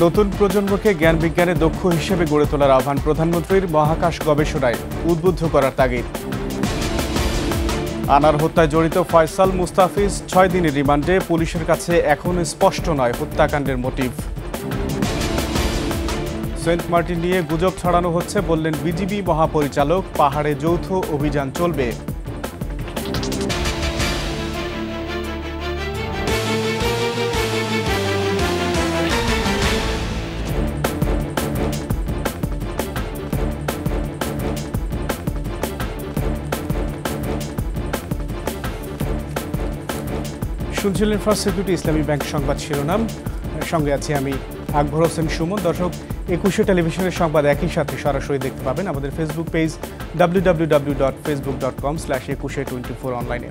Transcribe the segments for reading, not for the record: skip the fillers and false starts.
নতুন প্রজন্মকে জ্ঞান বিজ্ঞানে দক্ষ হিসেবে গড়ে তোলার আহ্বান প্রধানমন্ত্রীর। মহাকাশ গবেষণায় উদ্বুদ্ধ করার তাগিদ। আনার হত্যায় জড়িত ফয়সাল মুস্তাফিজ ৬ দিনের রিমান্ডে। পুলিশের কাছে এখনো স্পষ্ট নয় হত্যাকাণ্ডের মোটিভ। সেন্ট মার্টিন নিয়ে গুজব ছড়ানো হচ্ছে, বললেন বিজিবি মহাপরিচালক। পাহাড়ে যৌথ অভিযান চলবে। শুনছিলেন ফার্স্ট সিকিউরিটি ইসলামী ব্যাংক সংবাদ শিরোনাম। সঙ্গে আছি আমি আকবর হোসেন সুমন। দর্শক, একুশে টেলিভিশনের সংবাদ একই সাথে সরাসরি দেখতে পাবেন আমাদের ফেসবুক পেজ www.facebook.com/2124 অনলাইনে।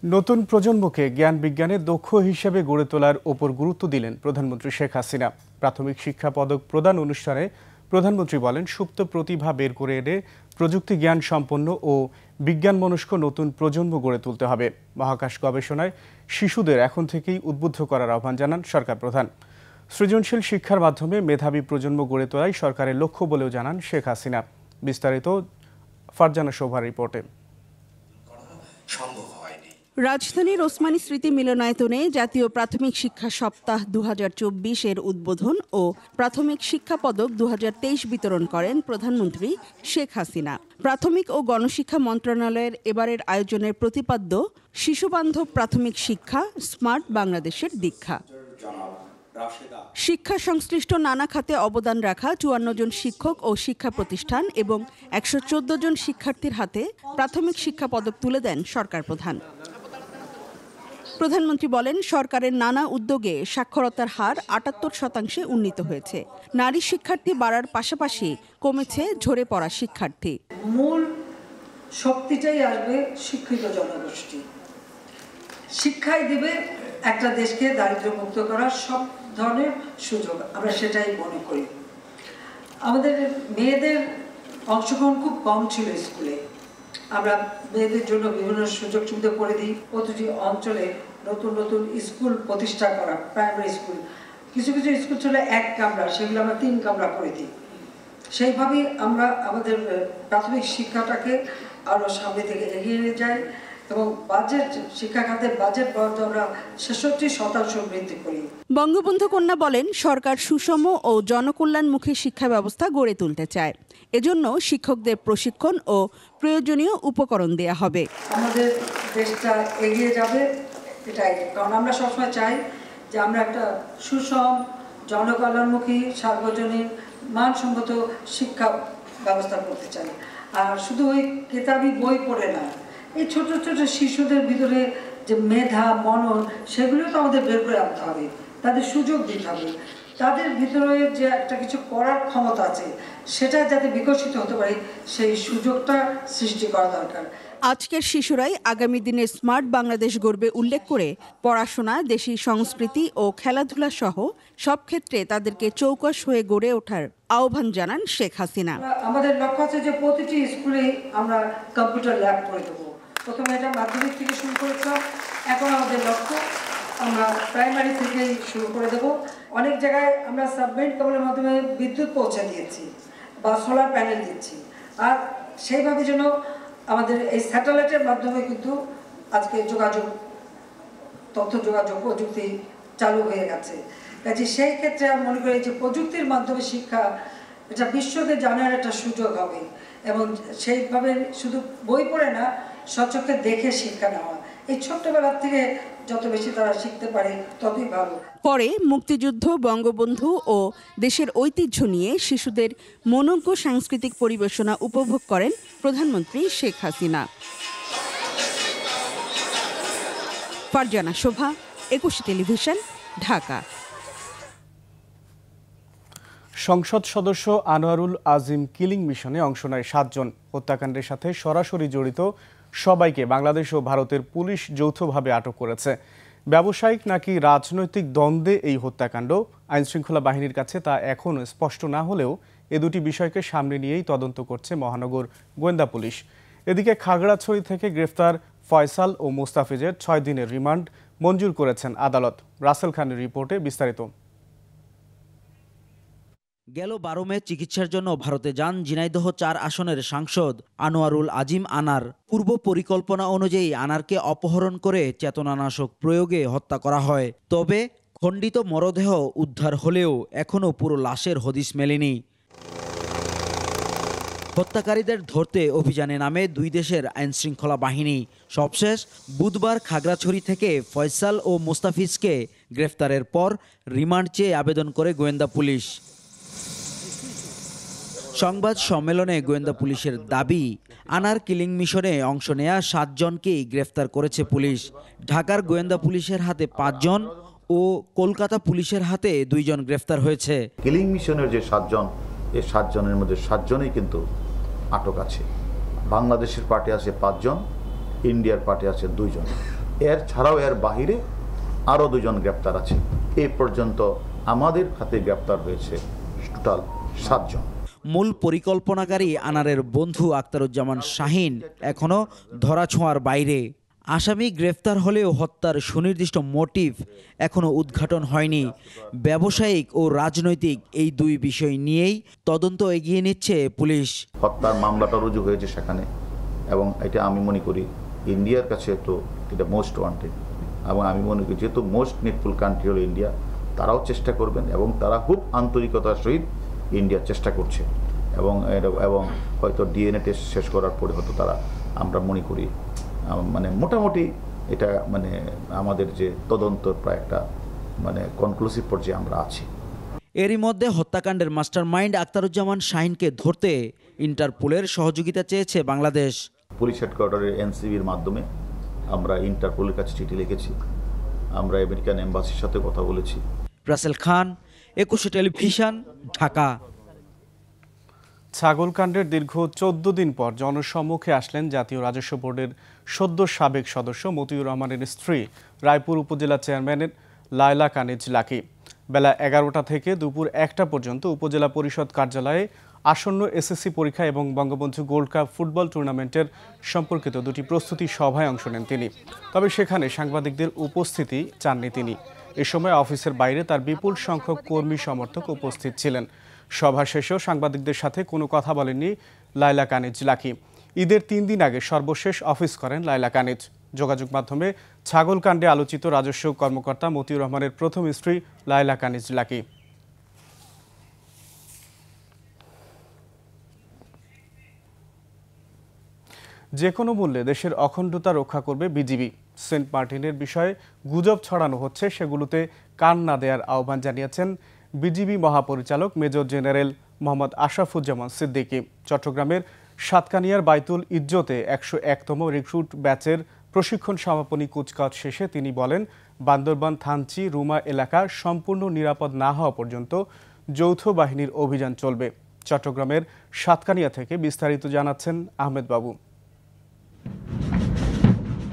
নতুন প্রজন্মকে জ্ঞান বিজ্ঞানে দক্ষ হিসেবে গড়ে তোলার ওপর গুরুত্ব দিলেন প্রধানমন্ত্রী শেখ হাসিনা। প্রাথমিক শিক্ষা পদক প্রদান অনুষ্ঠানে প্রধানমন্ত্রী বলেন, সুপ্ত প্রতিভা বের করে এনে প্রযুক্তি জ্ঞান সম্পন্ন ও বিজ্ঞানমনস্ক নতুন প্রজন্ম গড়ে তুলতে হবে। মহাকাশ গবেষণায় শিশুদের এখন থেকেই উদ্বুদ্ধ করার আহ্বান জানান সরকার প্রধান। সৃজনশীল শিক্ষার মাধ্যমে মেধাবী প্রজন্ম গড়ে তোলাই সরকারের লক্ষ্য বলেও জানান শেখ হাসিনা। বিস্তারিত ফারজানা শোভার রিপোর্টে। রাজধানীর ওসমানী স্মৃতি মিলনায়তনে জাতীয় প্রাথমিক শিক্ষা সপ্তাহ 2024-এর উদ্বোধন ও প্রাথমিক শিক্ষা পদক 2023 বিতরণ করেন প্রধানমন্ত্রী শেখ হাসিনা। প্রাথমিক ও গণশিক্ষা মন্ত্রণালয়ের এবারের আয়োজনের প্রতিপাদ্য শিশুবান্ধব প্রাথমিক শিক্ষা, স্মার্ট বাংলাদেশের দীক্ষা। শিক্ষা সংশ্লিষ্ট নানা খাতে অবদান রাখা 54 জন শিক্ষক ও শিক্ষা প্রতিষ্ঠান এবং 114 জন শিক্ষার্থীর হাতে প্রাথমিক শিক্ষা পদক তুলে দেন সরকার প্রধান। প্রধানমন্ত্রী বলেন, সরকারের নানা উদ্যোগে সাক্ষরতার হার 78% উন্নীত হয়েছে। নারী শিক্ষার্থী বাড়ার পাশাপাশি কমেছে ঝরে পড়া শিক্ষার্থী। মূল শক্তিটাই আসবে শিক্ষিত জনগোষ্ঠী। শিক্ষাই দিবে একটা দেশকে দারিদ্র্যমুক্ত করার সব ধরনের সুযোগ। আমরা সেটাই মনে করি। আমাদের মেয়েদের অংশগ্রহণ খুব কম ছিল স্কুলে। আমরা মেয়েদের জন্য বিভিন্ন সুযোগ সুবিধা করে দিই। প্রতিটি অঞ্চলে নতুন নতুন স্কুল প্রতিষ্ঠা করা, প্রাইমারি স্কুল। কিছু কিছু স্কুল ছিল 1 কামরা, সেগুলো আমরা 3 কামরা করে দিই। সেইভাবেই আমরা আমাদের প্রাথমিক শিক্ষাটাকে আরও সামনে থেকে এগিয়ে নিয়ে যাই এবং বাজেট, শিক্ষা খাতের বাজেট বরাদ্দ আমরা 66% বৃদ্ধি করি। বঙ্গবন্ধু কন্যা বলেন, সরকার সুষম ও জনকল্যাণমুখী শিক্ষা ব্যবস্থা গড়ে তুলতে চায়। এজন্য শিক্ষকদের প্রশিক্ষণ ও প্রয়োজনীয় উপকরণ দেয়া হবে। আমাদের দেশটা এগিয়ে যাবে এটাই, কারণ আমরা সবসময় চাই যে আমরা একটা সুষম, জনকল্যাণমুখী, সার্বজনীন, মানসম্মত শিক্ষা ব্যবস্থা করতে চাই। আর শুধু ওই কিতাবি বই পড়ে না, এই ছোট ছোট শিশুদের ভিতরে যে মেধা, মনন, সেগুলো তো আমাদের বের করে আনতে হবে। তাদের সুযোগ দিতে হবে। তাদের ভিতরে যে একটা কিছু করার ক্ষমতা আছে, সেটা যাতে বিকশিত হতে পারে, সেই সুযোগটা সৃষ্টি করা দরকার। আজকের শিশুরাই আগামী দিনে স্মার্ট বাংলাদেশ গড়বে উল্লেখ করে পড়াশোনা, দেশি সংস্কৃতি ও খেলাধুলা সহ সব ক্ষেত্রে তাদেরকে চৌকস হয়ে গড়ে ওঠার আহ্বান জানান শেখ হাসিনা। আমাদের লক্ষ্য আছে যে প্রতিটি স্কুলে আমরা কম্পিউটার ল্যাব করে দেবো। প্রথমে এটা মাধ্যমিক থেকে শুরু করেছিলাম, এখন আমাদের লক্ষ্য আমরা প্রাইমারি থেকেই শুরু করে দেব। অনেক জায়গায় আমরা সাবমেরিন কেবলের মাধ্যমে বিদ্যুৎ পৌঁছে দিয়েছি বা সোলার প্যানেল দিচ্ছি। আর সেইভাবে যেন আমাদের এই স্যাটেলাইটের মাধ্যমে কিন্তু আজকে যোগাযোগ, তথ্য যোগাযোগ প্রযুক্তি চালু হয়ে গেছে। কাজে সেই ক্ষেত্রে আমি মনে করি যে প্রযুক্তির মাধ্যমে শিক্ষা, এটা বিশ্বকে জানার একটা সুযোগ হবে এবং সেইভাবে শুধু বই পড়ে না, স্বচক্ষে দেখে শিক্ষা নেওয়া। এই ছোট্টবেলার থেকে যত বেশি তারা শিখতে পারে ততই ভালো। পরে মুক্তিযুদ্ধ, বঙ্গবন্ধু ও দেশের ঐতিহ্য নিয়ে শিশুদের মনোজ্ঞ সাংস্কৃতিক পরিবেশনা উপভোগ করেন প্রধানমন্ত্রী শেখ হাসিনা। ফারজানা শোভা, একুশে টেলিভিশন, ঢাকা। সংসদ সদস্য আনোয়ারুল আজিম কিলিং মিশনে অংশ নেয় 7 জন। হত্যাকাণ্ডের সাথে সরাসরি জড়িত সবাইকে বাংলাদেশ ও ভারতের পুলিশ যৌথভাবে আটক করেছে। ব্যবসায়িক নাকি রাজনৈতিক দ্বন্দ্বে এই হত্যাকাণ্ড, আইনশৃঙ্খলা বাহিনীর কাছে তা এখনও স্পষ্ট না হলেও এ দুটি বিষয়কে সামনে নিয়েই তদন্ত করছে মহানগর গোয়েন্দা পুলিশ। এদিকে খাগড়াছড়ি থেকে গ্রেফতার ফয়সাল ও মোস্তাফিজের 6 দিনের রিমান্ড মঞ্জুর করেছেন আদালত। রাসেল খানের রিপোর্টে বিস্তারিত। গেল 12 মে চিকিৎসার জন্য ভারতে যান ঝিনাইদহ 4 আসনের সাংসদ আনোয়ারুল আজিম আনার। পূর্ব পরিকল্পনা অনুযায়ী আনারকে অপহরণ করে চেতনানাশক প্রয়োগে হত্যা করা হয়। তবে খণ্ডিত মরদেহ উদ্ধার হলেও এখনও পুরো লাশের হদিস মেলেনি। হত্যাকারীদের ধরতে অভিযানে নামে দুই দেশের আইনশৃঙ্খলা বাহিনী। সবশেষ বুধবার খাগড়াছড়ি থেকে ফয়সাল ও মোস্তাফিজকে গ্রেফতারের পর রিমান্ড চেয়ে আবেদন করে গোয়েন্দা পুলিশ। সংবাদ সম্মেলনে গোয়েন্দা পুলিশের দাবি, আনার কিলিং মিশনে অংশ নেয়া 7 জনকেই গ্রেফতার করেছে পুলিশ। ঢাকার গোয়েন্দা পুলিশের হাতে 5 জন ও কলকাতা পুলিশের হাতে 2 জন গ্রেফতার হয়েছে। কিলিং মিশনের যে 7 জন, এই 7 জনের মধ্যে 7 জনই কিন্তু আটক আছে। বাংলাদেশের পার্টি আছে 5 জন, ইন্ডিয়ার পার্টি আছে 2 জন। এর ছাড়াও এর বাহিরে আরও 2 জন গ্রেপ্তার আছে। এই পর্যন্ত আমাদের হাতে গ্রেপ্তার হয়েছে টোটাল 7 জন। মূল পরিকল্পনাকারী আনারের বন্ধু আখতারুজ্জামান শাহিন এখনো ধরাছোঁয়ার বাইরে। আসামি গ্রেফতার হলেও হত্যার সুনির্দিষ্ট মোটিভ এখনো উদ্ঘাটন হয়নি। ব্যবসায়িক ও রাজনৈতিক এই 2 বিষয় নিয়েই তদন্ত এগিয়ে নিচ্ছে পুলিশ। হত্যার মামলাটা রুজু হয়েছে সেখানে, এবং এটা আমি মনে করি ইন্ডিয়ার কাছে তো এটা মোস্ট ওয়ান্টেড, এবং আমি মনে করি যেহেতু মোস্ট নিডফুল কান্ট্রি হলো ইন্ডিয়া, তারাও চেষ্টা করবেন এবং তারা খুব আন্তরিকতার সহিত ইন্ডিয়া চেষ্টা করছে, এবং হয়তো ডিএনএ টেস্ট শেষ করার পরে হয়তো তারা, আমরা মনে করি মানে মোটামুটি এটা মানে আমাদের যে তদন্ত প্রায় একটা মানে কনক্লুসিভ পর্যায়ে আমরা আছি। এরই মধ্যে হত্যাকাণ্ডের মাস্টারমাইন্ড আখতারুজ্জামান শাহিনকে ধরতে ইন্টারপোলের সহযোগিতা চেয়েছে বাংলাদেশ। পুলিশ হেডকোয়ার্টারের এনসিবির মাধ্যমে আমরা ইন্টারপোলের কাছে চিঠি লিখেছি, আমরা আমেরিকান এম্বাসির সাথে কথা বলেছি। রাসেল খান, 21 টেলিভিশন, ঢাকা। ছাগলকাণ্ডের দীর্ঘ 14 দিন পর জনসম্মুখে আসলেন জাতীয় রাজস্ব বোর্ডের সদ্য সাবেক সদস্য মতিউর রহমানের স্ত্রী রায়পুর উপজেলা চেয়ারম্যানের লায়লা কানিজ লাকি। বেলা 11টা থেকে দুপুর 1টা পর্যন্ত উপজেলা পরিষদ কার্যালয়ে আসন্ন এসএসসি পরীক্ষা এবং বঙ্গবন্ধু গোল্ড কাপ ফুটবল টুর্নামেন্টের সম্পর্কিত 2টি প্রস্তুতি সভায় অংশ নেন তিনি। তবে সেখানে সাংবাদিকদের উপস্থিতি চাননি তিনি। এ সময় অফিসের বাইরে তার বিপুল সংখ্যক কর্মী সমর্থক উপস্থিত ছিলেন। সভা শেষেও সাংবাদিকদের সাথে কোনো কথা বলেননি লায়লা কানিজ লাকি। ঈদের 3 দিন আগে সর্বশেষ অফিস করেন লায়লা কানিজ। যোগাযোগ মাধ্যমে ছাগলকাণ্ডে আলোচিত রাজস্ব কর্মকর্তা মতিউর রহমানের প্রথম স্ত্রী লায়লা কানিজ লাকি। যে কোনো মূল্যে দেশের অখণ্ডতা রক্ষা করবে বিজিবি। সেন্ট মার্টিনের বিষয়ে গুজব ছড়ানো হচ্ছে, সেগুলোতে কান না দেওয়ার আহ্বান জানিয়েছেন বিজিবি মহাপরিচালক মেজর জেনারেল মোহাম্মদ আশরাফুজ্জামান সিদ্দিকী। চট্টগ্রামের সাতকানিয়ার বাইতুল ইজ্জতে 101তম রিক্রুট ব্যাচের প্রশিক্ষণ সমাপনী কুচকাওয়াজ শেষে তিনি বলেন, বান্দরবান থানচি রুমা এলাকা সম্পূর্ণ নিরাপদ না হওয়া পর্যন্ত যৌথ বাহিনীর অভিযান চলবে। চট্টগ্রামের সাতকানিয়া থেকে বিস্তারিত জানাচ্ছেন আহমেদ বাবু।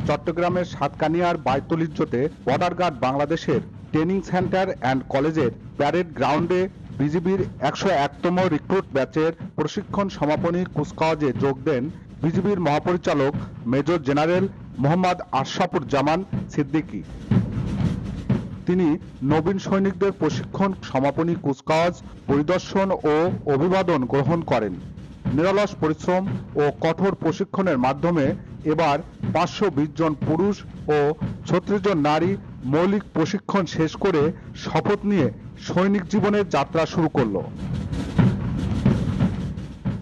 চট্টগ্রামের সাতকানিয়ার বাইতুল ইজ্জতে বর্ডার গার্ড বাংলাদেশের ট্রেনিং সেন্টার অ্যান্ড কলেজের প্যারেড গ্রাউন্ডে বিজিবির 101তম রিক্রুট ব্যাচের প্রশিক্ষণ সমাপনী কুচকাওয়াজে যোগ দেন বিজিবির মহাপরিচালক মেজর জেনারেল মোহাম্মদ আশরাফুজ্জামান সিদ্দিকী। তিনি নবীন সৈনিকদের প্রশিক্ষণ সমাপনী কুচকাওয়াজ পরিদর্শন ও অভিবাদন গ্রহণ করেন। নিরলস পরিশ্রম ও কঠোর প্রশিক্ষণের মাধ্যমে এবার 520 জন পুরুষ ও 36 জন নারী মৌলিক প্রশিক্ষণ শেষ করে শপথ নিয়ে সৈনিক জীবনের যাত্রা শুরু করল।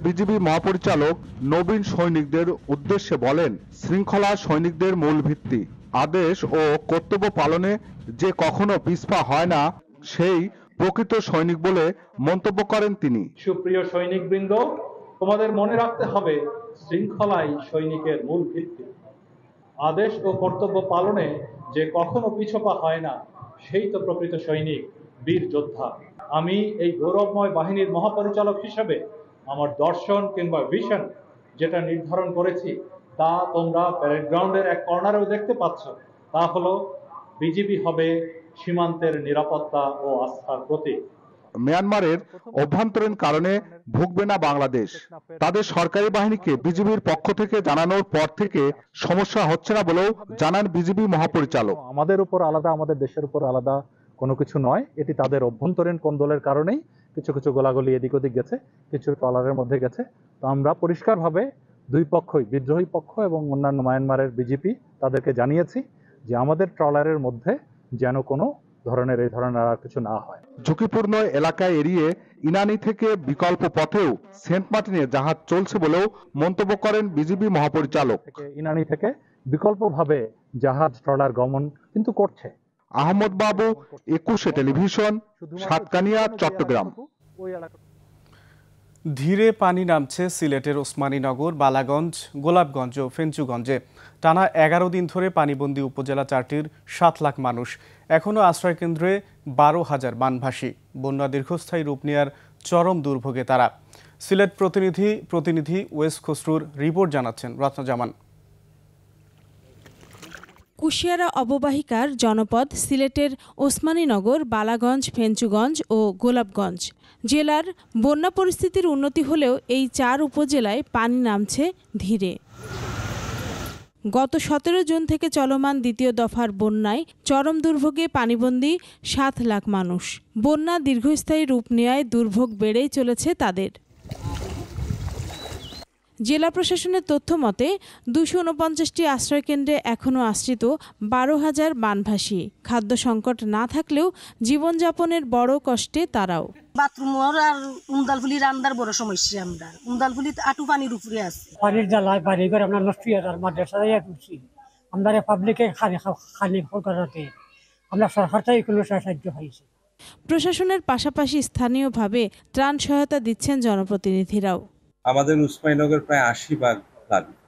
বিজিবি মহাপরিচালক নবীন সৈনিকদের উদ্দেশ্যে বলেন, শৃঙ্খলা সৈনিকদের মূল ভিত্তি। আদেশ ও কর্তব্য পালনে যে কখনো পিছপা হয় না, সেই প্রকৃত সৈনিক বলে মন্তব্য করেন তিনি। সুপ্রিয় সৈনিকবৃন্দ, তোমাদের মনে রাখতে হবে শৃঙ্খলাই সৈনিকের মূল ভিত্তি। আদেশ ও কর্তব্য পালনে যে কখনো পিছপা হয় না, সেই তো প্রকৃত সৈনিক, বীর যোদ্ধা। আমি এই গৌরবময় বাহিনীর মহাপরিচালক হিসেবে আমার দর্শন কিংবা ভিশন যেটা নির্ধারণ করেছি, তা তোমরা প্যারেড গ্রাউন্ডের এক কর্নারেও দেখতে পাচ্ছ। তা হলো বিজিবি হবে সীমান্তের নিরাপত্তা ও আস্থার প্রতীক। মিয়ানমারের অভ্যন্তরীণ কারণে ভুগবে না বাংলাদেশ। তাদের সরকারি বাহিনীকে বিজিবির পক্ষ থেকে জানানোর পর থেকে সমস্যা হচ্ছে না বলেও জানান বিজিবি মহাপরিচালক। আমাদের উপর আলাদা, আমাদের দেশের উপর আলাদা কোনো কিছু নয়, এটি তাদের অভ্যন্তরীণ কোন্দলের কারণেই কিছু কিছু গোলাগুলি এদিক ওদিক গেছে, কিছু ট্রলারের মধ্যে গেছে। তো আমরা পরিষ্কারভাবে দুই পক্ষই, বিদ্রোহী পক্ষ এবং অন্যান্য মায়ানমারের বিজেপি, তাদেরকে জানিয়েছি যে আমাদের ট্রলারের মধ্যে যেন কোনো ধরনের এই ধরনের আর কিছু না হয়। ঝুঁকিপূর্ণ এলাকায় এড়িয়ে ইনানি থেকে বিকল্প পথেও সেন্ট মার্টিনে জাহাজ চলছে বলেও মন্তব্য করেন বিজিবি মহাপরিচালক। ইনানি থেকে বিকল্পভাবে জাহাজ ট্রলার গমন কিন্তু করছে। আহমদ বাবু, 21 টেলিভিশন, সাতকানিয়া, চট্টগ্রাম। ধীরে পানি নামছে সিলেটের ওসমানীনগর, বালাগঞ্জ, গোলাপগঞ্জ ও ফেঞ্চুগঞ্জে। টানা 11 দিন ধরে পানিবন্দী উপজেলা 4টির 7 লাখ মানুষ। এখনও আশ্রয়কেন্দ্রে 12,000 বানভাসী। বন্যা দীর্ঘস্থায়ী রূপ নেওয়ার চরম দুর্ভোগে তারা। সিলেট প্রতিনিধি ওয়েস খসরুর রিপোর্ট জানাচ্ছেন রত্না জামান। কুশিয়ারা অববাহিকার জনপদ সিলেটের ওসমানীনগর, বালাগঞ্জ, ফেঞ্চুগঞ্জ ও গোলাপগঞ্জ জেলার বন্যা পরিস্থিতির উন্নতি হলেও এই 4 উপজেলায় পানি নামছে ধীরে। গত 17 জুন থেকে চলমান দ্বিতীয় দফার বন্যায় চরম দুর্ভোগে পানিবন্দী 7 লাখ মানুষ। বন্যা দীর্ঘস্থায়ী রূপ নেওয়ায় দুর্ভোগ বেড়েই চলেছে তাদের। জেলা প্রশাসনের তথ্য মতে 249টি আশ্রয়কেন্দ্রে এখনও আশ্রিত 12,000 বানভাসী। খাদ্য সংকট না থাকলেও জীবনযাপনের বড় কষ্টে তারাও। বাথরুমের আর উমদালফুলি রান্নার বড় সমস্যা। আমরা উমদালফুলি আটু পানির উপরে আছে। পানির জ্বালায় বাড়ি ঘর আমরা নষ্ট হয়ে যার মাদ্রাসায় করছি। আমরা পাবলিকে খালি করাতে আমরা সরকার থেকে কোনো সাহায্য পাইছি। প্রশাসনের পাশাপাশি স্থানীয়ভাবে ত্রাণ সহায়তা দিচ্ছেন জনপ্রতিনিধিরাও। আমাদের ওসমানীনগর প্রায় 80 ভাগ প্লাবিত।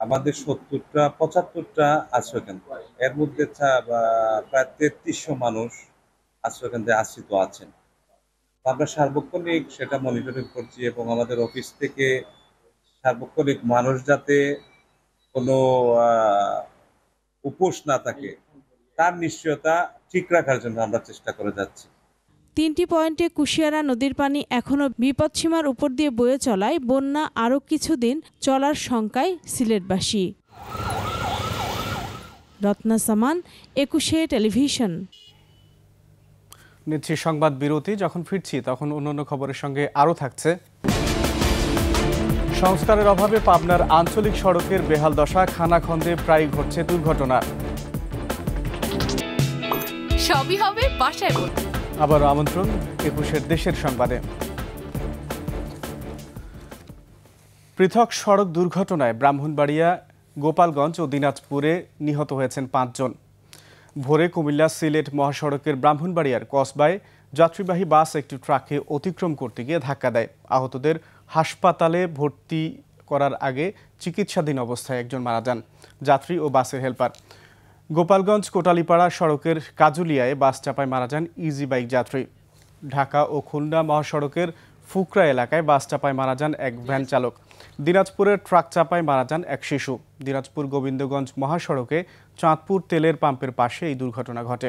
আমাদের 75টা আশ্রয়কেন্দ্র, এর মধ্যে প্রায় 3300 মানুষ আশ্রয়কেন্দ্রে আশ্রিত আছেন। আমরা সার্বক্ষণিক সেটা মনিটরিং করছি এবং আমাদের অফিস থেকে সার্বক্ষণিক মানুষ যাতে কোনো উপোস না থাকে তার নিশ্চয়তা ঠিক রাখার জন্য আমরা চেষ্টা করে যাচ্ছি। 3টি পয়েন্টে কুশিয়ারা নদীর পানি এখনও বিপদসীমার উপর দিয়ে বয়ে চলায় বন্যা আরও কিছুদিন চলার শঙ্কায় সিলেটবাসী। রত্না সামান, 21 টেলিভিশন। নিচ্ছি সংবাদ বিরতি। যখন ফিরছি তখন অন্যান্য খবরের সঙ্গে আরও থাকছে। সংস্কারের অভাবে পাবনার আঞ্চলিক সড়কের বেহাল দশা, খানাখন্দে প্রায় ঘটছে দুর্ঘটনা। সবই হবে বাসায় বলতে। আবার আমন্ত্রণ 21 দেশের সংবাদে। পৃথক সড়ক দুর্ঘটনায় ব্রাহ্মণবাড়িয়া, গোপালগঞ্জ ও দিনাজপুরে নিহত হয়েছেন 5 জন। ভোরে কুমিল্লা সিলেট মহাসড়কের ব্রাহ্মণবাড়িয়ার কসবায় যাত্রীবাহী বাস একটি ট্রাককে অতিক্রম করতে গিয়ে ধাক্কা দেয়। আহতদের হাসপাতালে ভর্তি করার আগে চিকিৎসাধীন অবস্থায় একজন মারা যান, যাত্রী ও বাসের হেলপার। গোপালগঞ্জ কোটালীপাড়া সড়কের কাজুলিয়ায় বাস চাপায় মারা যান ইজি বাইক যাত্রী। ঢাকা ও খুলনা মহাসড়কের ফুকরা এলাকায় বাস চাপায় মারা যান এক ভ্যান চালক। দিনাজপুরের ট্রাক চাপায় মারা যান এক শিশু। দিনাজপুর গোবিন্দগঞ্জ মহাসড়কে চাঁদপুর তেলের পাম্পের পাশে এই দুর্ঘটনা ঘটে।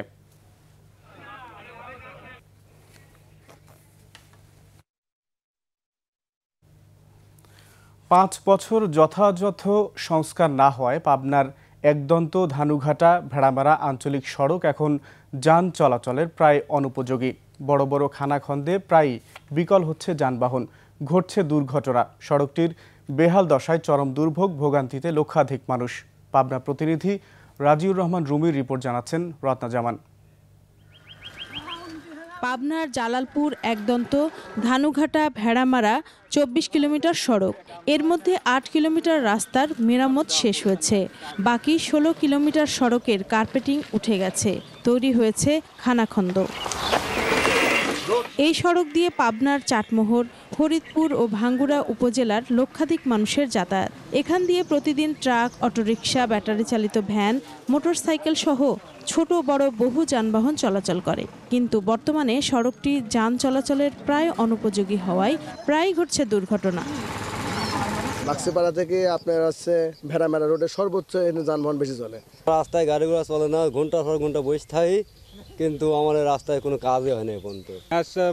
পাঁচ বছর যথাযথ সংস্কার না হওয়ায় পাবনার একদন্ত ধানুঘাটা ভেড়ামারা আঞ্চলিক সড়ক এখন যান চলাচলের প্রায় অনুপযোগী। বড় বড় খানাখন্দে প্রায় বিকল হচ্ছে যানবাহন, ঘটছে দুর্ঘটনা। সড়কটির বেহাল দশায় চরম দুর্ভোগ, ভোগান্তিতে লক্ষাধিক মানুষ। পাবনা প্রতিনিধি রাজিউর রহমান রুমির রিপোর্ট জানাচ্ছেন রত্না জামান। পাবনার জালালপুর একদন্ত ধানুঘাটা ভেড়ামারা 24 কিলোমিটার সড়ক। এর মধ্যে 8 কিলোমিটার রাস্তার মেরামত শেষ হয়েছে। বাকি 16 কিলোমিটার সড়কের কার্পেটিং উঠে গেছে, তৈরি হয়েছে খানাখন্দ। এই সড়ক দিয়ে পাবনার চাটমোহর, ফরিদপুর ও ভাঙ্গুড়া উপজেলার লক্ষাধিক মানুষের যাতায়াত। এখান দিয়ে প্রতিদিন ট্রাক, অটোরিকশা, ব্যাটারি চালিত ভ্যান, মোটরসাইকেল সহ ছোট বড় বহু যানবাহন চলাচল করে। কিন্তু বর্তমানে সড়কটি যান চলাচলের প্রায় অনুপযোগী হওয়ায় প্রায় ঘটছে দুর্ঘটনা। বাক্সিপাড়া থেকে আপনার হচ্ছে ভেড়ামেড়া রোডে সর্বোচ্চ যানবাহন বেশি চলে। রাস্তায় গাড়ি ঘোড়া চলে না, ঘন্টার পর ঘন্টা বসে থাকি, কিন্তু আমাদের রাস্তায় কোনো কাজই হয় না এখন তো।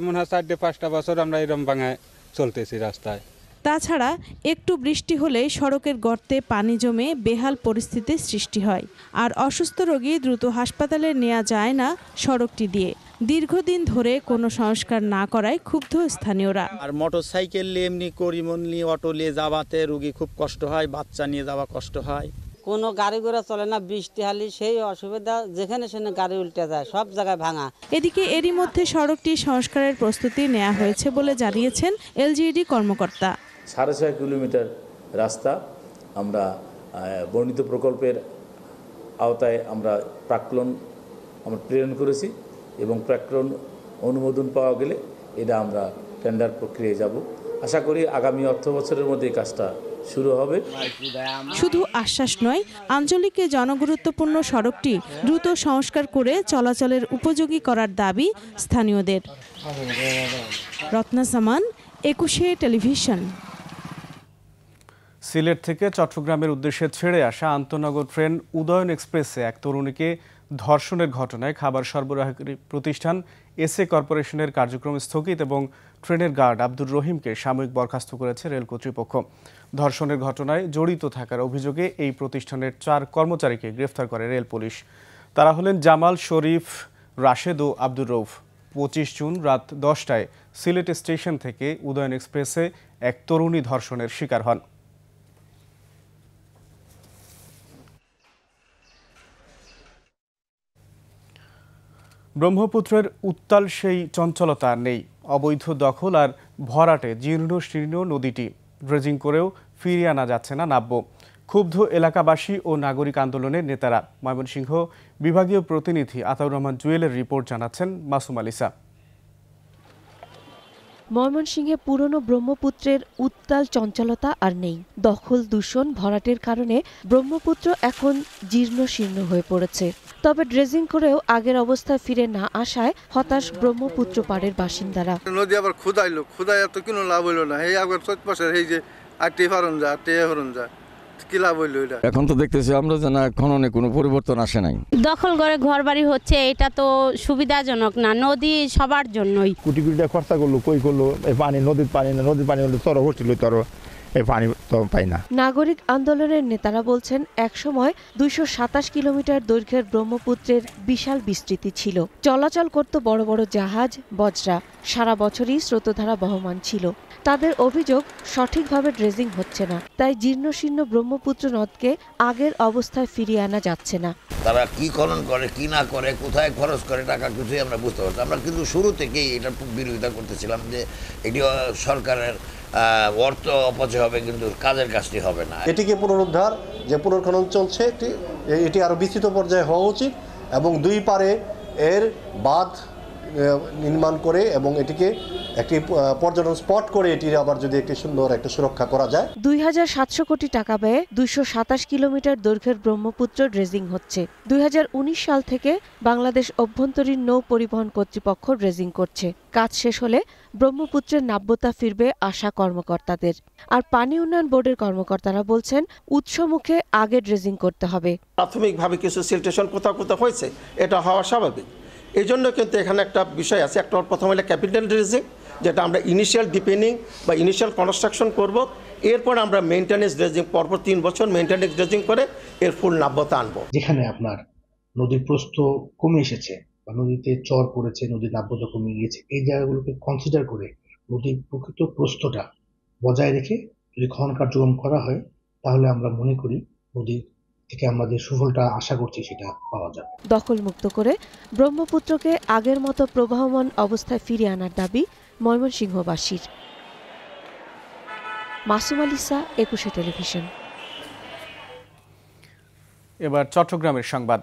মনে হয় 4-5টা বছর আমরা এরকম ভাঙায় চলতেছি রাস্তায়। তাছাড়া একটু বৃষ্টি হলেই সড়কের গর্তে পানি জমে বেহাল পরিস্থিতির সৃষ্টি হয়, আর অসুস্থ রোগী দ্রুত হাসপাতালে নেওয়া যায় না সড়কটি দিয়ে। দীর্ঘদিন ধরে কোনো সংস্কার না করায় ক্ষুব্ধ স্থানীয়রা। আর মোটরসাইকেল নিয়ে এমনি করিমন নিয়ে অটো নিয়ে যাওয়াতে রোগী খুব কষ্ট হয়, বাচ্চা নিয়ে যাওয়া কষ্ট হয়। কোনো গাড়ি ঘোড়া চলে না, বৃষ্টি হালি সেই অসুবিধা, যেখানে সেখানে গাড়ি উল্টে যায়, সব জায়গায় ভাঙা। এদিকে এরই মধ্যে সড়কটি সংস্কারের প্রস্তুতি নেওয়া হয়েছে বলে জানিয়েছেন এলজিইডি কর্মকর্তা। 6.5 কিলোমিটার রাস্তা আমরা বর্ণিত প্রকল্পের আওতায় আমরা প্রেরণ করেছি এবং প্রাক্কলন অনুমোদন পাওয়া গেলে এটা আমরা টেন্ডার প্রক্রিয়ায় যাব। আশা করি আগামী অর্থ বছরের মধ্যে এই কাজটা শুরু হবে। শুধু আশ্বাস নয়, আঞ্চলিকে জনগুরুত্বপূর্ণ সড়কটি দ্রুত সংস্কার করে চলাচলের উপযোগী করার দাবি স্থানীয়দের। রত্না সামান, 21 টেলিভিশন। সিলেট থেকে চট্টগ্রামের উদ্দেশ্যে ছেড়ে আসা আন্তনগর ট্রেন উদয়ন এক্সপ্রেসে এক তরুণীকে ধর্ষণের ঘটনায় খাবার সরবরাহকারী প্রতিষ্ঠান এসএ কর্পোরেশনের কার্যক্রম স্থগিত এবং ট্রেনের গার্ড আব্দুর রহিমকে সাময়িক বরখাস্ত করেছে রেল কর্তৃপক্ষ। ধর্ষণের ঘটনায় জড়িত থাকার অভিযোগে এই প্রতিষ্ঠানের 4 কর্মচারীকে গ্রেফতার করে রেল পুলিশ। তারা হলেন জামাল, শরীফ, রাশেদ ও আব্দুর রৌফ। 25 জুন রাত 10টায় সিলেট স্টেশন থেকে উদয়ন এক্সপ্রেসে এক তরুণী ধর্ষণের শিকার হন। ব্রহ্মপুত্রের উত্তাল সেই চঞ্চলতা নেই। অবৈধ দখল আর ভরাটে জীর্ণ শীর্ণ নদীটি ড্রেজিং করেও ফিরিয়ে আনা যাচ্ছে না নাব্য। ক্ষুব্ধ এলাকাবাসী ও নাগরিক আন্দোলনের নেতারা। ময়মনসিংহ বিভাগীয় প্রতিনিধি আতাউর রহমান জুয়েলের রিপোর্ট জানাচ্ছেন মাসুম আলিসা। ময়মনসিংহে পুরনো ব্রহ্মপুত্রের উত্তাল চঞ্চলতা আর নেই। দখল, দূষণ, ভরাটের কারণে ব্রহ্মপুত্র এখন জীর্ণ শীর্ণ হয়ে পড়েছে। তবে ড্রেজিং করেও আগের অবস্থায় ফিরে না আসায় হতাশ ব্রহ্মপুত্র পাড়ের বাসিন্দারা। নদী আবার ক্ষুদায় এত কোনো লাভ হইল না। এই আবার 4 মাসের এই যে আটটি হরণ যায় কি লাভ হইল এটা? এখন তো দেখতেছি আমরা যে না খননে কোনো পরিবর্তন আসে নাই। দখল করে ঘর বাড়ি হচ্ছে, এটা তো সুবিধাজনক না। নদী সবার জন্যই। কোটি কোটি টাকা খরচা করলো, কই করলো, এই পানি নদীর পানি হলে তর হচ্ছিল, তর এই পানি তো পাই না। নাগরিক আন্দোলনের নেতারা বলছেন, একসময় 227 কিলোমিটার দৈর্ঘ্যের ব্রহ্মপুত্রের বিশাল বিস্তৃতি ছিল। চলাচল করত বড় বড় জাহাজ, বজরা। সারা বছরই স্রোতধারা বহমান ছিল। তাদের অভিযোগ, সঠিকভাবে ড্রেজিং হচ্ছে না, তাই জীর্ণশীর্ণ ব্রহ্মপুত্র নদকে আগের অবস্থায় ফিরিয়ে আনা যাচ্ছে না। তারা কি খনন করে, কি না করে, কোথায় খরচ করে টাকা, কিছুই আমরা বুঝতে পারছি। আমরা কিন্তু শুরু থেকেই এটার বিরোধিতা করতেছিলাম যে এটি সরকারের অর্থ অপচয় হবে, কিন্তু কাজের কাজটি হবে না। এটিকে পুনরুদ্ধার, যে পুনর্খনন চলছে, এটি আরও বিস্তৃত পর্যায়ে হওয়া উচিত এবং 2 পারে এর বাঁধ নির্মাণ করে এবং এটিকে একটি পর্যটন স্পট করে এটির আবার যদি একটি সুন্দর একটা সুরক্ষা করা যায়। 2700 কোটি টাকা ব্যয়ে 227 কিলোমিটার দৈর্ঘ্যের ব্রহ্মপুত্র ড্রেজিং হচ্ছে। 2019 সাল থেকে বাংলাদেশ অভ্যন্তরীণ নৌ পরিবহন কর্তৃপক্ষ ড্রেজিং করছে। কাজ শেষ হলে ব্রহ্মপুত্রের নাব্যতা ফিরবে আশা কর্মকর্তাদের। আর পানি উন্নয়ন বোর্ডের কর্মকর্তারা বলছেন, উৎসমুখে আগে ড্রেজিং করতে হবে। প্রাথমিকভাবে কিছু সিলটেশন কোথাও কোথাও হয়েছে, এটা হওয়া স্বাভাবিক। এই জন্য কিন্তু এখানে একটা বিষয় আছে। একটা প্রথম হলে ক্যাপিটাল ড্রেজিং, যেটা আমরা ইনিশিয়াল ডিপেনিং বা ইনিশিয়াল কনস্ট্রাকশন করব। এরপর আমরা মেইনটেনেন্স ড্রেজিং পরপর 3 বছর মেইনটেনেন্স ড্রেজিং করে এর ফুল নাব্যতা আনবো। যেখানে আপনার নদীর প্রস্থ কমে এসেছে বা নদীতে চর পড়েছে, নদীর নাব্যতা কমে গিয়েছে, এই জায়গাগুলোকে কনসিডার করে নদীর প্রকৃত প্রস্থটা বজায় রেখে যদি খনন কার্যক্রম করা হয়, তাহলে আমরা মনে করি নদীর থেকে আমাদের সুফলটা আশা করছি সেটা পাওয়া যাবে। দখলমুক্ত করে ব্রহ্মপুত্রকে আগের মতো প্রবাহমান অবস্থায় ফিরিয়ে আনার দাবি ময়মনসিংহবাসীর। মাসুম আলিসা, 21 টেলিভিশন। এবার চট্টগ্রামের সংবাদ।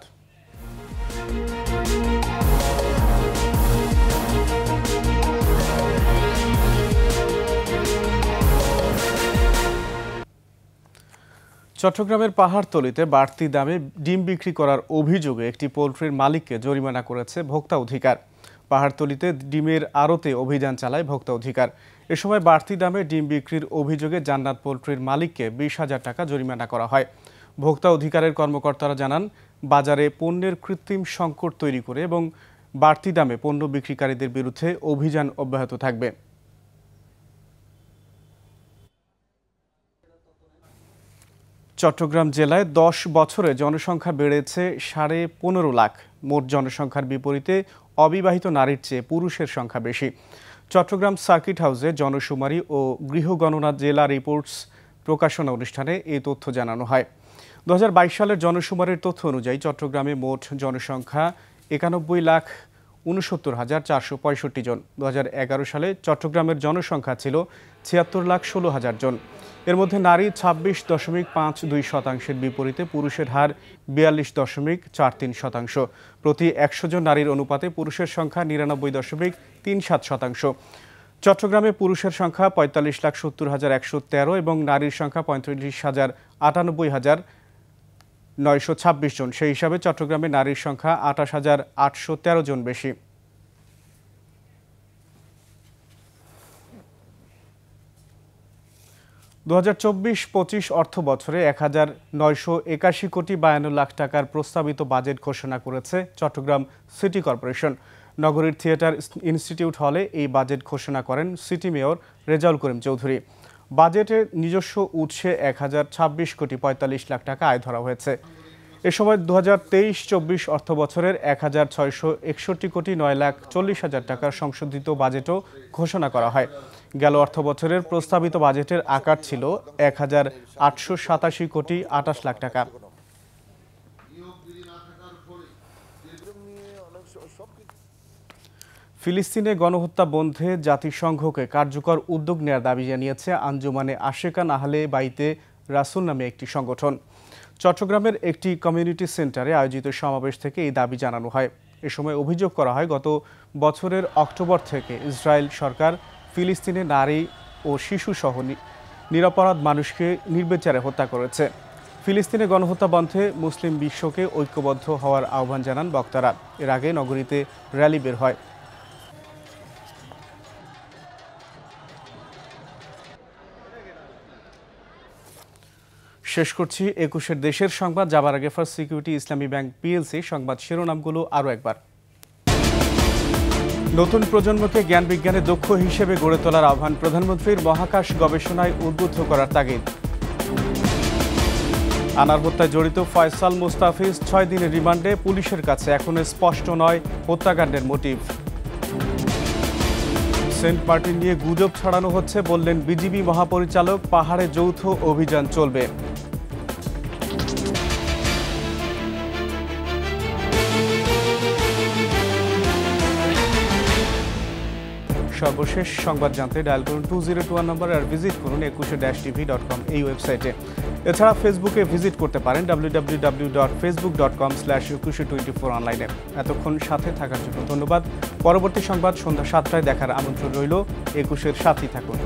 চট্টগ্রামের পাহাড়তলীতে বাড়তি দামে ডিম বিক্রি করার অভিযোগে একটি পোল্ট্রির মালিককে জরিমানা করেছে ভোক্তা অধিকার। পাহাড়তলীতে ডিমের আড়তে অভিযান চালায় ভোক্তা অধিকার। এ সময় বাড়তি দামে ডিম বিক্রির অভিযোগে জান্নাত পোল্ট্রির মালিককে 20,000 টাকা জরিমানা করা হয়। ভোক্তা অধিকারের কর্মকর্তারা জানান, বাজারে পণ্যের কৃত্রিম সংকট তৈরি করে এবং বাড়তি দামে পণ্য বিক্রিকারীদের বিরুদ্ধে অভিযান অব্যাহত থাকবে। চট্টগ্রাম জেলায় 10 বছরে জনসংখ্যা বেড়েছে 15.5 লাখ। মোট জনসংখ্যার বিপরীতে অবিবাহিত নারীর চেয়ে পুরুষের সংখ্যা বেশি। চট্টগ্রাম সার্কিট হাউসে জনশুমারি ও গৃহগণনা জেলা রিপোর্টস প্রকাশনা অনুষ্ঠানে এই তথ্য জানানো হয়। 2022 সালের জনশুমারির তথ্য অনুযায়ী চট্টগ্রামে মোট জনসংখ্যা 91,69,465 জন। 2011 সালে চট্টগ্রামের জনসংখ্যা ছিল 76,16,000 জন। এর মধ্যে নারী 26.52% বিপরীতে পুরুষের হার 42.43%। প্রতি 100 জন নারীর অনুপাতে পুরুষের সংখ্যা 99.37%। চট্টগ্রামে পুরুষের সংখ্যা 45,70,113 এবং নারীর সংখ্যা 35,98,926 জন। সেই হিসাবে চট্টগ্রামে নারীর সংখ্যা 28,813 জন বেশি। দু 2024-25 অর্থ বছরে 1,981 কোটি 52 লাখ টাকার প্রস্তাবিত বাজেট ঘোষণা করেছে চট্টগ্রাম সিটি কর্পোরেশন। নগরীর থিয়েটার ইনস্টিটিউট হলে এই বাজেট ঘোষণা করেন সিটি মেয়র রেজাউল করিম চৌধুরী। বাজেটের নিজস্ব উৎসে 1,026 কোটি 45 লাখ টাকা আয় ধরা হয়েছে। এ সময় 2023-24 অর্থ বছরের 1,661 কোটি 9 লাখ 40 হাজার টাকার সংশোধিত বাজেটও ঘোষণা করা হয়। গেল অর্থ বছরের প্রস্তাবিত বাজেটের আকার ছিল 1,887 কোটি 28 লাখ টাকা। ফিলিস্তিনে গণহত্যা বন্ধে জাতিসংঘকে কার্যকর উদ্যোগ নেওয়ার দাবি জানিয়েছে আঞ্জুমানে আশেকান আহলে বাইতে রাসুল নামে একটি সংগঠন। চট্টগ্রামের একটি কমিউনিটি সেন্টারে আয়োজিত সমাবেশ থেকে এই দাবি জানানো হয়। এ সময় অভিযোগ করা হয়, গত বছরের অক্টোবর থেকে ইসরায়েল সরকার ফিলিস্তিনে নারী ও শিশু সহ নিরপরাধ মানুষকে নির্বিচারে হত্যা করেছে। ফিলিস্তিনে গণহত্যা বন্ধে মুসলিম বিশ্বকে ঐক্যবদ্ধ হওয়ার আহ্বান জানান বক্তারা। এর আগে নগরীতে র্যালি বের হয়। শেষ করছি 21-এর দেশের সংবাদ। যাবার আগে ফার্স্ট সিকিউরিটি ইসলামী ব্যাংক পিএলসি সংবাদ শিরোনামগুলো আরও একবার। নতুন প্রজন্মকে জ্ঞান বিজ্ঞানে দক্ষ হিসেবে গড়ে তোলার আহ্বান প্রধানমন্ত্রীর। মহাকাশ গবেষণায় উদ্বুদ্ধ করার তাগিদ। আনার হত্যায় জড়িত ফয়সাল মুস্তাফিজ 6 দিনের রিমান্ডে। পুলিশের কাছে এখনো স্পষ্ট নয় হত্যাকাণ্ডের মোটিভ। সেন্ট মার্টিন নিয়ে গুজব ছড়ানো হচ্ছে, বললেন বিজিবি মহাপরিচালক। পাহাড়ে যৌথ অভিযান চলবে। সর্বশেষ সংবাদ জানতে ডায়াল করুন 2021 নম্বর আর ভিজিট করুন 21-tv.com এই ওয়েবসাইটে। এছাড়া ফেসবুকে ভিজিট করতে পারেন www.facebook.com/2124 অনলাইনে। এতক্ষণ সাথে থাকার জন্য ধন্যবাদ। পরবর্তী সংবাদ সন্ধ্যা 7টায় দেখার আমন্ত্রণ রইল। 21-এর সাথেই থাকুন।